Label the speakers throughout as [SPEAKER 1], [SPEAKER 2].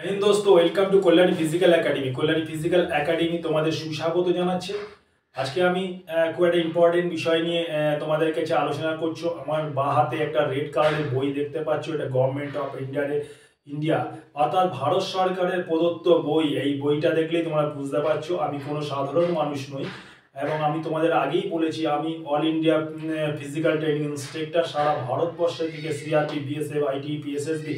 [SPEAKER 1] दोस्तों welcome to Kalyani physical academy তোমাদের সুস্বাগত জানাচ্ছে। আজকে আমি খুব একটা ইম্পর্টেন্ট বিষয় নিয়ে তোমাদের কাছে আলোচনা করছি। আমার বাঁ হাতে একটা রেড কালারের বই দেখতে পাচ্ছ, এটা গভর্নমেন্ট অফ ইন্ডিয়া অর্থাৎ ভারত সরকারের প্রদত্ত বই। এই বইটা দেখলেই তোমরা বুঝতে পারছো আমি কোনো সাধারণ মানুষ নই, এবং আমি তোমাদের আগেই বলেছি আমি all India physical training instructor. সারা ভারতবর্ষের থেকে সিআরপি, বিএসএফ, আইটি, পিএসএসবি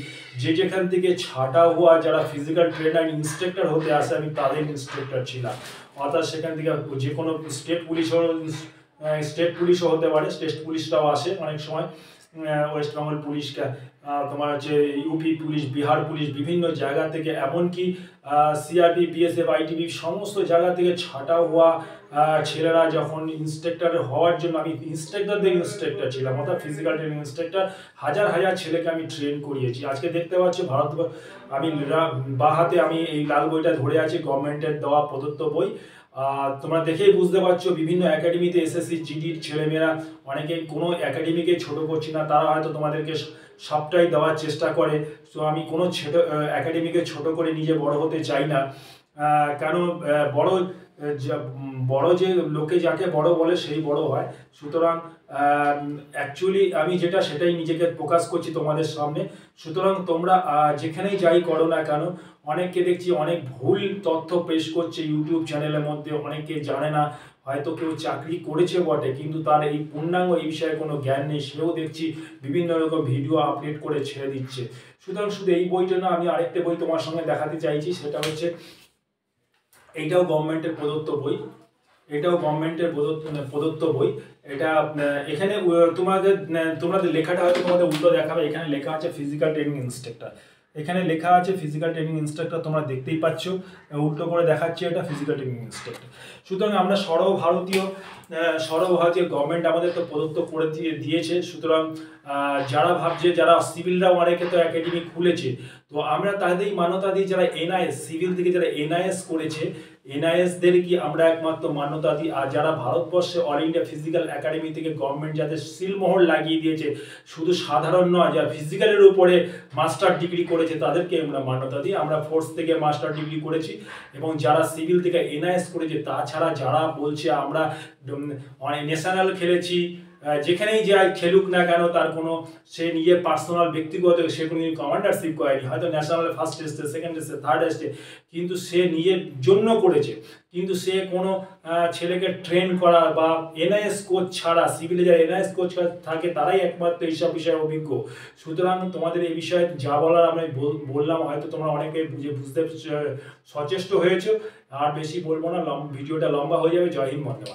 [SPEAKER 1] যেখান থেকে ছাটা হওয়া যারা ফিজিক্যাল ট্রেনার ইন্সট্রাক্টর হতে আসে আমি তাদের ইন্সট্রাক্টর ছিলাম। অর্থাৎ সেখান থেকে যে কোনো স্টেট পুলিশও হতে পারে, স্টেট পুলিশটাও আসে অনেক সময়, ওয়েস্ট বেঙ্গল পুলিশ, তোমার হচ্ছে ইউপি পুলিশ, বিহার পুলিশ, বিভিন্ন জায়গা থেকে, এমনকি সিআরপি, বিএসএফ, আইটিবি সমস্ত জায়গা থেকে ছাটা হওয়া ছেলেরা যখন ইন্সট্রাক্টর হওয়ার জন্য আমি ইন্সট্রাক্টরদের ইন্সট্রাক্টর ছিলাম, অর্থাৎ ফিজিক্যাল ট্রেনিং ইন্সট্রাক্টর। হাজার হাজার ছেলেকে আমি ট্রেন করিয়েছি। আজকে দেখতে পাচ্ছি আমি বাঁ হাতে আমি এই লাল বইটা ধরে আছি, গভর্নমেন্টের দেওয়া প্রদত্ত বই। তোমরা দেখেই বুঝতে পারছো বিভিন্ন একাডেমিতে এসএসসি জিডির ছেলেমেয়েরা অনেকে কোনো একাডেমিকে ছোট করছি না, তারা হয়তো তোমাদেরকে সবটাই দেওয়ার চেষ্টা করে। তো আমি কোনো একাডেমিকে ছোট করে নিজে বড় হতে চাই না, কারণ বড় যে লোকে যাকে বড় বলে সেই বড় হয়। সুতরাং অ্যাকচুয়ালি আমি যেটা সেটাই নিজেকে প্রকাশ করছি তোমাদের সামনে। সুতরাং তোমরা যেখানেই যাই করো না কেন, অনেককে দেখছি অনেক ভুল তথ্য পেশ করছে ইউটিউব চ্যানেলের মধ্যে, অনেকে জানে না, হয়তো কেউ চাকরি করেছে বটে কিন্তু তার এই পূর্ণাঙ্গ এই বিষয়ে কোনো জ্ঞান নেই, সেও দেখছি বিভিন্ন রকম ভিডিও আপলোড করে ছেড়ে দিচ্ছে। সুতরাং শুধু এই বইটা না, আমি আরেকটা বই তোমার সঙ্গে দেখাতে চাইছি, সেটা হচ্ছে এইটাও গভর্নমেন্টের প্রদত্ত বই। এটাও গভর্নমেন্টের প্রদত্ত বই। এটা এখানে তোমাদের লেখাটা হয়তো তোমাদের উল্টো দেখাবে। এখানে লেখা আছে ফিজিক্যাল ট্রেনিং ইন্সট্রাক্টর, এখানে লেখা আছে ফিজিক্যাল ট্রেনিং ইন্সট্রাক্টর, তোমরা দেখতেই পাচ্ছ উল্টো করে দেখাচ্ছে এটা ফিজিক্যাল ট্রেনিং ইন্সট্রাক্টর। সুতরাং আমরা সর্বভারতীয় গভর্নমেন্ট আমাদের তো প্রদত্ত করে দিয়েছে। সুতরাং যারা ভাবছে, যারা সিভিলরাও অনেকে তো একাডেমি খুলেছে, তো আমরা তাদেরই মান্যতা দিই। যারা এনআইএস সিভিল থেকে যারা এনআইএস করেছে, এনআইএসদের কি আমরা একমাত্র মান্যতা দিই। আর যারা ভারতবর্ষে অল ইন্ডিয়া ফিজিক্যাল একাডেমি থেকে গভর্নমেন্ট যাদের সিলমোহর লাগিয়ে দিয়েছে, শুধু সাধারণ নয়, যারা ফিজিক্যালের উপরে মাস্টার ডিগ্রি করেছে তাদেরকে আমরা মান্যতা দিই। আমরা ফোর্স থেকে মাস্টার ডিগ্রি করেছি, এবং যারা সিভিল থেকে এনআইএস করেছে, তাছাড়া যারা বলছে আমরা ন্যাশনাল খেলেছি, যেখানেই যাই খেলুক না কেন, তার কোনো সে নিজের পার্সোনাল ব্যক্তিগত সে কোনো কমান্ডারশিপ করেনি, হয়তো ন্যাশনাল ফার্স্ট এসছে, সেকেন্ড এসছে, থার্ড এসছে, কিন্তু সে নিজের জন্য করেছে। কিন্তু সে কোনো ছেলেকে ট্রেন করা বা এনআইএস কোচ ছাড়া, সিভিলে যারা এনআইএস কোচ থাকে তারাই একমাত্র এইসব বিষয়ে অভিজ্ঞ। সুতরাং তোমাদের এই বিষয়ে যা বলার আমি বললাম, হয়তো তোমরা অনেকে বুঝতে সচেষ্ট হয়েছো। আর বেশি বলবো না, ভিডিওটা লম্বা হয়ে যাবে। জয় হিন্দ, ধন্যবাদ।